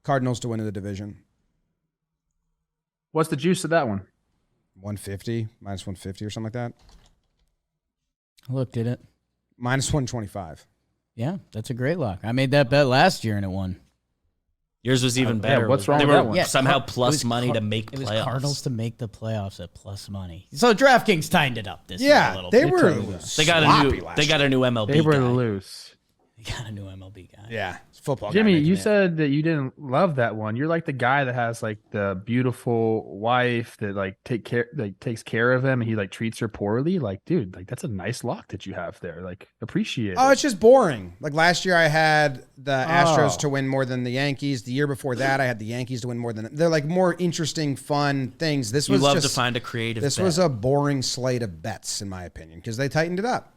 Cardinals to win the division.
What's the juice of that one?
150, minus 150 or something like that.
I looked at it.
Minus 125.
Yeah, that's a great lock. I made that bet last year and it won.
Yours was even better.
Yeah, what's wrong with that one?
Somehow plus money to make
playoffs. It was
Cardinals
to make the playoffs at plus money. So DraftKings tightened it up this year a little
they
bit.
were.
They got a new MLB.
They were
guy.
loose.
They got a new MLB guy.
Yeah, it's football.
Jimmy, you said that you didn't love that one. You're like the guy that has like the beautiful wife that like takes care of him and he like treats her poorly. Like, dude, like that's a nice lock that you have there. Like, appreciate it.
Oh, it's just boring. Like last year, I had the Astros to win more than the Yankees. The year before that, I had the Yankees to win more than. They're like more interesting, fun things. This was
love to find a creative.
This was a boring slate of bets, in my opinion, because they tightened it up.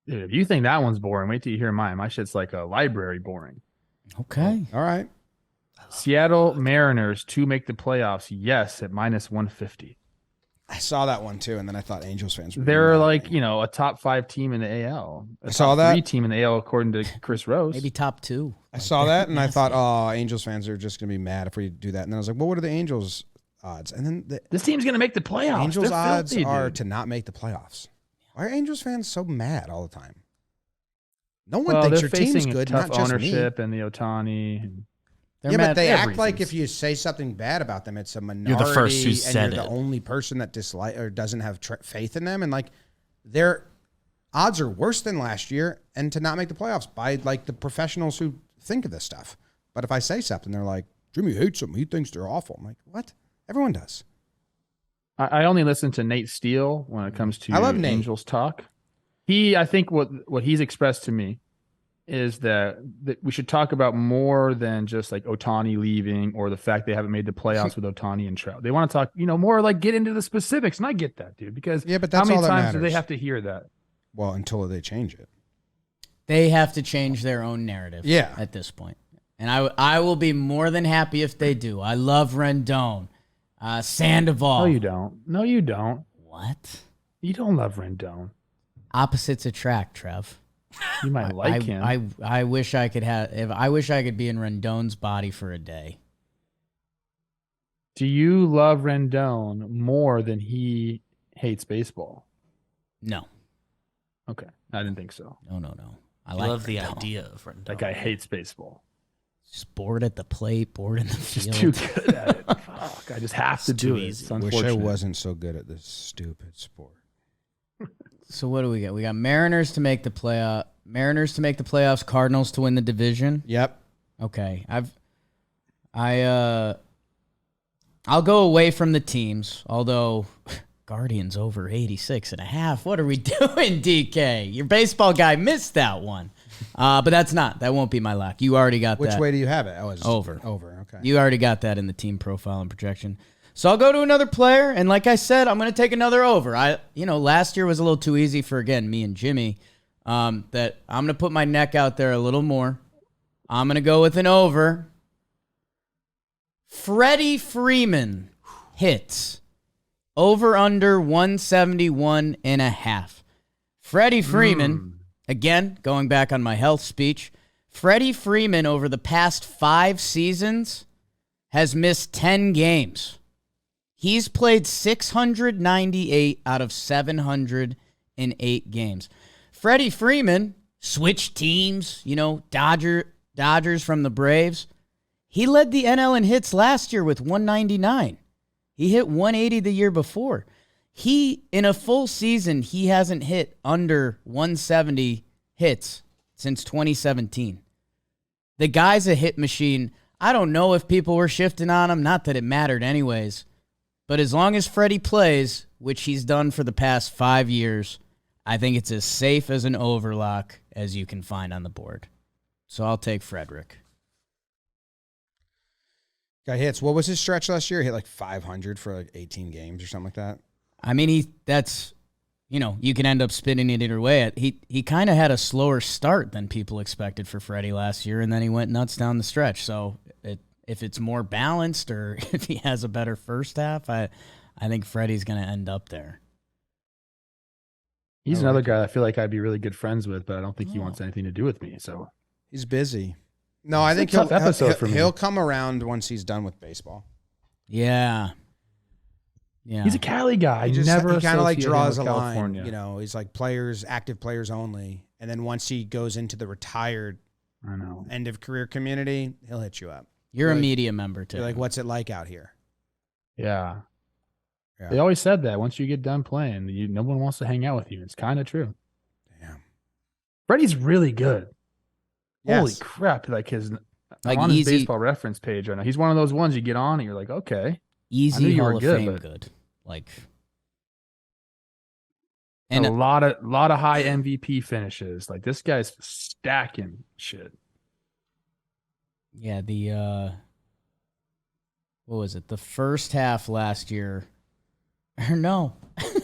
Dude, if you think that one's boring, wait till you hear mine. My shit's like a library boring.
Okay.
All right.
Seattle Mariners to make the playoffs. Yes, at minus 150.
I saw that one too, and then I thought Angels fans were.
They're like, a top 5 team in the AL.
I saw that.
3 team in the AL, according to Chris Rose.
Maybe top 2.
I saw that, and I thought, oh, Angels fans are just going to be mad if we do that. And then I was like, well, what are the Angels odds? And then
this team's going to make the playoffs.
Angels
They're
odds
filthy,
are
dude.
to not make the playoffs. Why are Angels fans so mad all the time? No one thinks your team's good,
tough
not just
ownership
me.
and the Otani.
But they act like if you say something bad about them, it's a minority.
You're the first who said
and you're the only person that dislike or doesn't have faith in them. And like their odds are worse than last year, and to not make the playoffs by like the professionals who think of this stuff. But if I say something, they're like, Jimmy hates them. He thinks they're awful. I'm like, what? Everyone does.
I only listen to Nate Steele when it comes to
I love Nate.
Angels talk. I think what he's expressed to me is that we should talk about more than just like Otani leaving or the fact they haven't made the playoffs with Otani and Trout. They want to talk, more like get into the specifics. And I get that, dude, because
but that's
how many
all that
times
matters.
do they have to hear that?
Well, until they change it.
They have to change their own narrative at this point. And I will be more than happy if they do. I love Rendon. Sandoval.
No, you don't. No, you don't.
What?
You don't love Rendon.
Opposites attract, Trev.
You might like him.
I wish I could I wish I could be in Rendon's body for a day.
Do you love Rendon more than he hates baseball?
No.
Okay. I didn't think so.
No.
I love the idea of Rendon.
That guy hates baseball.
Just bored at the plate, bored in the field.
Just too good at it. Fuck, I just have to do it.
easy.
It's
Wish
unfortunate.
I wasn't so good at this stupid sport.
So what do we got? We got Mariners to make the playoff. Mariners to make the playoffs. Cardinals to win the division.
Yep.
Okay. I'll go away from the teams. Although Guardians over 86.5. What are we doing, DK? Your baseball guy missed that one. But that won't be my lock. You already got that.
Which way do you have it? Oh, it's
Over.
Okay.
You already got that in the team profile and projection. So I'll go to another player, and like I said, I'm going to take another over. Last year was a little too easy for, again, me and Jimmy. that I'm going to put my neck out there a little more. I'm going to go with an over. Freddie Freeman hits over under 171.5. Freddie Freeman, again, going back on my health speech, Freddie Freeman over the past 5 seasons has missed 10 games. He's played 698 out of 708 games. Freddie Freeman switched teams, Dodgers from the Braves. He led the NL in hits last year with 199. He hit 180 the year before. In a full season, he hasn't hit under 170 hits since 2017. The guy's a hit machine. I don't know if people were shifting on him, not that it mattered anyways. But as long as Freddie plays, which he's done for the past 5 years, I think it's as safe as an overlock as you can find on the board. So I'll take Frederick.
Guy hits. What was his stretch last year? He hit like 500 for like 18 games or something like that.
I mean, you can end up spinning it either way. He kind of had a slower start than people expected for Freddie last year, and then he went nuts down the stretch. So if it's more balanced or if he has a better first half, I think Freddie's going to end up there.
He's another guy I feel like I'd be really good friends with, but I don't think he wants anything to do with me. So
he's busy. No, I think he'll come around once he's done with baseball.
Yeah.
He's a Cali guy.
He kind of like draws a line. He's like active players only. And then once he goes into the retired end of career community, he'll hit you up.
You're a media member too.
You're like, what's it like out here?
Yeah. They always said that once you get done playing, no one wants to hang out with you. It's kind of true. Damn. Freddie's really good. Yes. Holy crap. I'm on his baseball reference page right now. He's one of those ones you get on and you're like, okay.
Easy Hall of Fame good.
And a lot of high MVP finishes. Like this guy's stacking shit.
Yeah, what was it? The first half last year. Or no.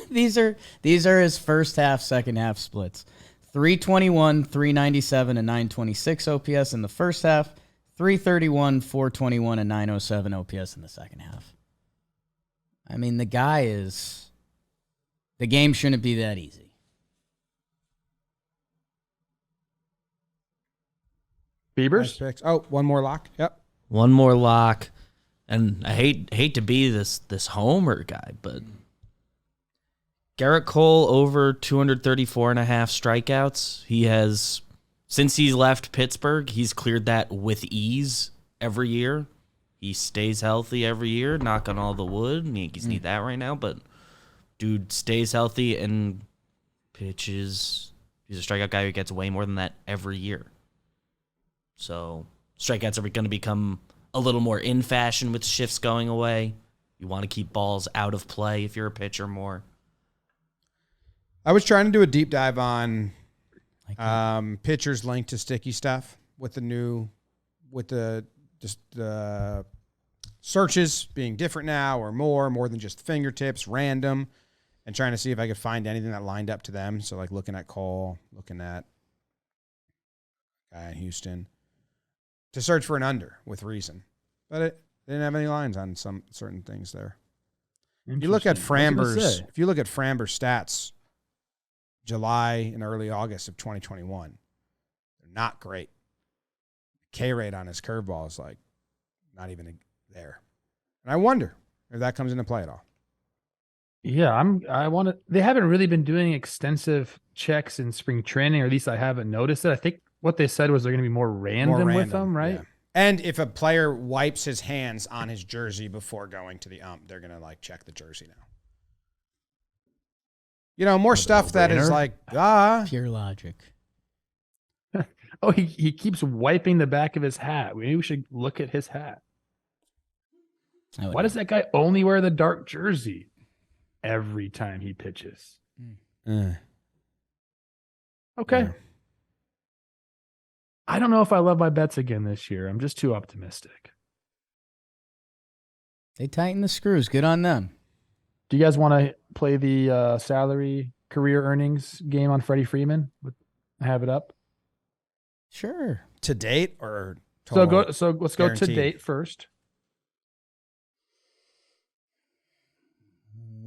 these are his first half, second half splits. 321, 397, and 926 OPS in the first half. 331, 421, and 907 OPS in the second half. I mean, the game shouldn't be that easy.
Beavers?
Nice. Oh, one more lock. Yep.
One more lock. And I hate to be this homer guy, but Garrett Cole over 234.5 strikeouts. He has, since he's left Pittsburgh, he's cleared that with ease every year. He stays healthy every year, knock on all the wood. Yankees need that right now, but dude stays healthy and pitches. He's a strikeout guy who gets way more than that every year. So strikeouts are going to become a little more in fashion with shifts going away. You want to keep balls out of play if you're a pitcher more.
I was trying to do a deep dive on pitchers linked to sticky stuff with the searches being different now or more than just fingertips, random, and trying to see if I could find anything that lined up to them. So like looking at Cole, looking at guy in Houston to search for an under with reason, but it didn't have any lines on some certain things there. If you look at Framber's stats, July and early August of 2021, they're not great. K rate on his curveball is like not even there. And I wonder if that comes into play at all.
Yeah, they haven't really been doing extensive checks in spring training, or at least I haven't noticed it. I think what they said was they're going to be more random with them, right? Yeah.
And if a player wipes his hands on his jersey before going to the ump, they're going to check the jersey now. More stuff that is
pure logic.
Oh, he keeps wiping the back of his hat. Maybe we should look at his hat. Why does that guy only wear the dark jersey every time he pitches? Okay. Yeah. I don't know if I love my bets again this year. I'm just too optimistic.
They tighten the screws. Good on them.
Do you guys want to play the salary career earnings game on Freddie Freeman? I have it up.
Sure.
To date or total?
So let's go to date first.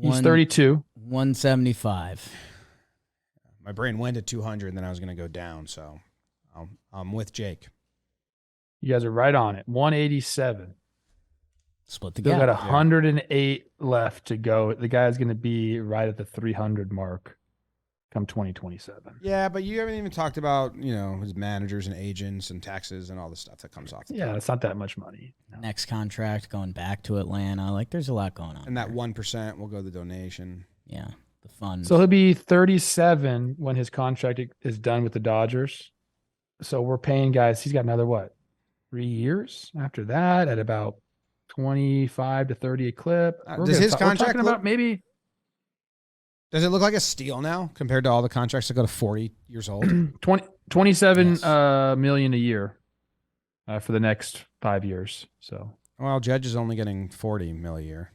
He's 32.
175.
My brain went to 200, and then I was going to go down, so I'm with Jake.
You guys are right on it. 187.
Split the
Still
gap.
got 108 left to go. The guy's going to be right at the 300 mark come 2027.
Yeah, but you haven't even talked about, his managers and agents and taxes and all the stuff that comes off.
Yeah, it's not that much money. No.
Next contract going back to Atlanta. Like, there's a lot going on.
And that 1% will go to the donation.
Yeah, the funds.
So he'll be 37 when his contract is done with the Dodgers. So we're paying guys. He's got another, 3 years after that at about 25 to 30 a clip.
Does his contract
we're about maybe...
Does it look like a steal now compared to all the contracts that go to 40 years old?
27 million a year for the next 5 years. So,
well, Judge is only getting 40 mil a year.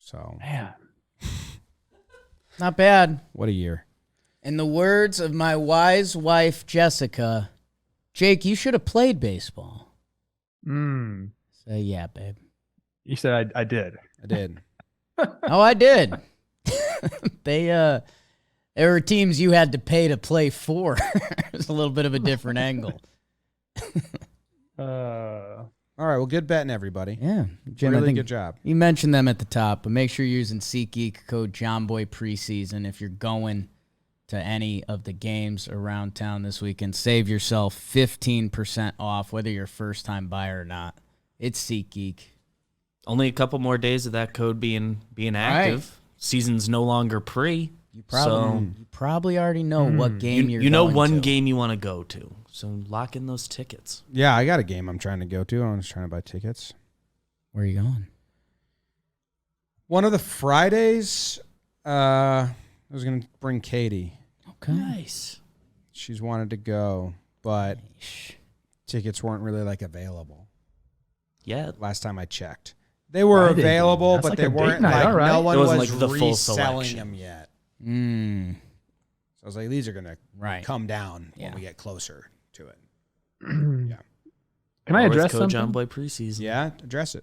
So,
man,
not bad.
What a year.
In the words of my wise wife, Jessica, Jake, you should have played baseball. So, yeah, babe.
You said I did.
I did.
Oh, I did. There were teams you had to pay to play for. It's a little bit of a different angle.
All right, well, good betting, everybody.
Yeah, Jim,
really good job.
You mentioned them at the top, but make sure you're using SeatGeek code Jomboy preseason if you're going to any of the games around town this weekend. Save yourself 15% off, whether you're a first-time buyer or not. It's SeatGeek.
Only a couple more days of that code being active. Right. Season's no longer pre.
You probably already know what game you're going to.
You know one game you want to go to. So lock in those tickets.
Yeah, I got a game I'm trying to go to. I'm just trying to buy tickets.
Where are you going?
One of the Fridays, I was going to bring Katie.
Okay.
Nice.
She's wanted to go, but tickets weren't really available.
Yeah.
Last time I checked. They were available, but they weren't no one was
the full
reselling them yet. So I was like, these are going to come down when we get closer to it. Yeah.
Can I address something?
Jomboy preseason.
Yeah, address it.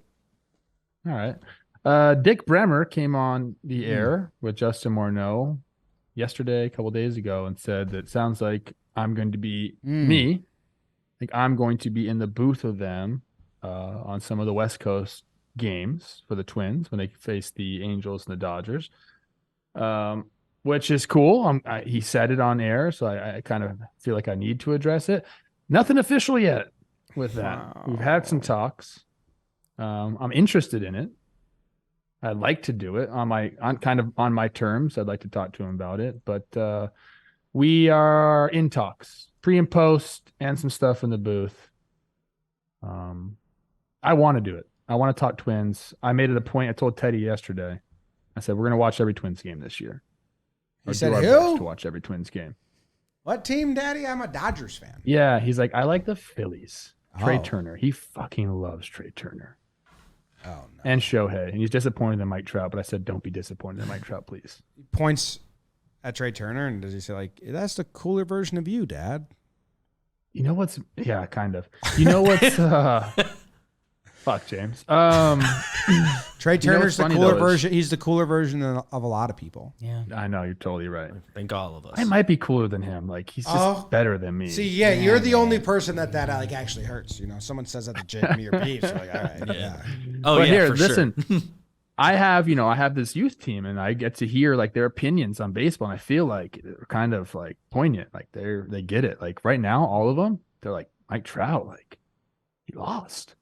All right. Dick Bremer came on the air with Justin Morneau yesterday, a couple days ago, and said that sounds like I'm going to be me. Like I'm going to be in the booth with them on some of the West Coast games for the Twins when they face the Angels and the Dodgers, which is cool. He said it on air, so I kind of feel like I need to address it. Nothing official yet with that. Wow. We've had some talks. I'm interested in it. I'd like to do it on my terms. I'd like to talk to him about it, but we are in talks, pre and post, and some stuff in the booth. I want to do it. I want to talk Twins. I made it a point. I told Teddy yesterday. I said, we're going to watch every Twins game this year.
He said, who?
To watch every Twins game.
What team, Daddy? I'm a Dodgers fan.
Yeah, he's like, I like the Phillies. Trey Turner. He fucking loves Trey Turner.
Oh, no.
And Shohei. And he's disappointed in Mike Trout, but I said, don't be disappointed in Mike Trout, please.
He points at Trey Turner, and does he say, that's the cooler version of you, Dad?
You know what's... Yeah, kind of. You know what's... Fuck, James.
Trey Turner's the cooler version. He's the cooler version of a lot of people.
Yeah,
I know. You're totally right.
I think all of us.
I might be cooler than him. Like, he's just better than me.
See, you're the only person that actually hurts. Someone says that to Jimmy or Beef. So like, all right, yeah.
Oh,
but
yeah,
here,
for
listen,
sure.
I have this youth team, and I get to hear their opinions on baseball, and I feel like they're kind of poignant. Like they get it. Like right now, all of them, they're like Mike Trout. Like he lost.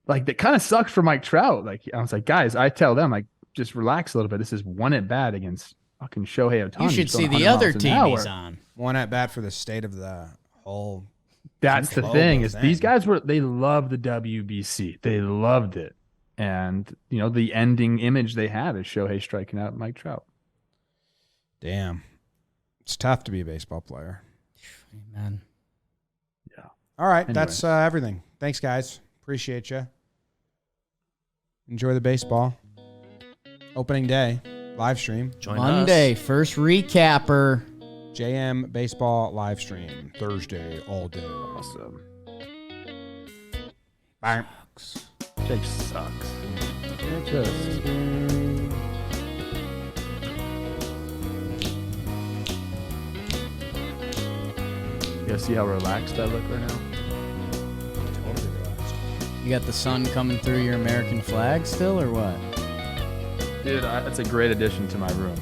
Like that kind of sucks for Mike Trout. Like I was like, guys, I tell them just relax a little bit. This is one at bat against fucking Shohei Ohtani.
You should see the other team he's on.
One at bat for the state of the whole.
That's the thing is these guys they love the WBC. They loved it, and the ending image they had is Shohei striking out Mike Trout.
Damn, it's tough to be a baseball player.
Man.
Yeah.
All right, that's everything. Thanks, guys. Appreciate you. Enjoy the baseball. Opening day. live stream.
Join
Monday,
us.
first recapper.
JM Baseball live stream. Thursday, all day.
Awesome.
Bang.
Jake sucks. Just. You guys see how relaxed I look right now?
Totally relaxed.
You got the sun coming through your American flag still, or what?
Dude, that's a great addition to my room.